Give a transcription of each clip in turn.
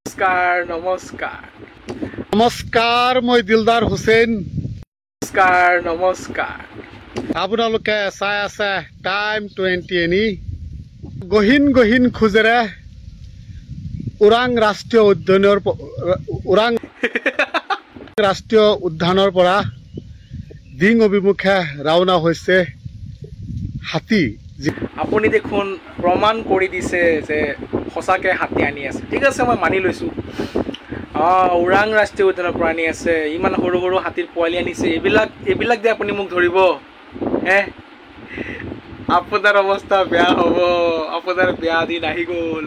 নমস্কাৰ নমস্কাৰ নমস্কাৰ মই দিলদাৰ হুছেইন নমস্কাৰ আপোনালোকে চাই আছে টাইম 20 এনি গহীন গহীন খোজেৰে ওৰাং ৰাষ্ট্ৰীয় উদ্যানৰ পৰা দিং অভিমুখে ৰাওনা হৈছে হাতী। আপুনি দেখোন প্ৰমাণ কৰি দিছে যে সঁচাকে হাতী আনি আছে। ঠিক আছে, মই মানি লৈছোঁ। ওৰাং ৰাষ্ট্ৰীয় উদ্যানৰ পৰা আনি আছে, ইমান সৰু সৰু হাতীৰ পোৱালি আনিছে। এইবিলাক যে আপুনি মোক ধৰিব, আপোনাৰ অৱস্থা বেয়া হ'ব। আপোনাৰ বেয়া দিন আহি গ'ল।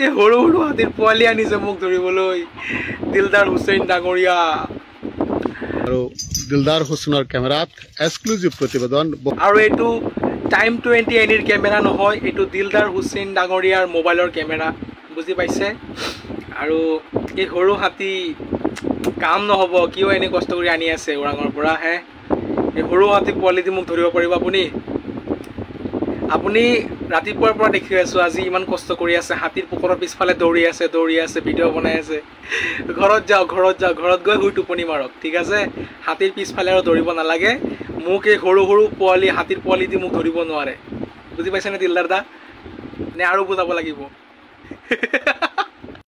এই সৰু সৰু হাতীৰ পোৱালি আনিছে মোক ধৰিবলৈ দিলদাৰ হুছেইন ডাঙৰীয়া। আৰু দিলদাৰ হুছেইনৰ কেমেৰাত এক্সক্লুজিভ প্ৰতিবেদন। আৰু এইটো টাইম 20 এনিৰ কেমেৰা নহয়, এইটো দিলদাৰ হুছেইন ডাঙৰীয়াৰ মোবাইলৰ কেমেৰা, বুজি পাইছে? আৰু এই সৰু হাতী কাম নহ'ব, কিয় এনে কষ্ট কৰি আনি আছে ওৰাঙৰ পৰা। এই সৰু হাতী পোৱালিটি মোক ধৰিব পাৰিব আপুনি ৰাতিপুৱাৰ পৰা দেখি আছোঁ আজি ইমান কষ্ট কৰি আছে, হাতীৰ পুকুৰৰ পিছফালে দৌৰি আছে, ভিডিঅ' বনাই আছে। ঘৰত যাওক, ঘৰত গৈ শুই টোপনি মাৰক, ঠিক আছে? হাতীৰ পিছফালে আৰু দৌৰিব নালাগে। মোক এই সৰু সৰু পোৱালি, হাতীৰ পোৱালি দি মোক ধৰিব নোৱাৰে, বুজি পাইছেনে দিলদাৰ দা? নে আৰু বুজাব লাগিব?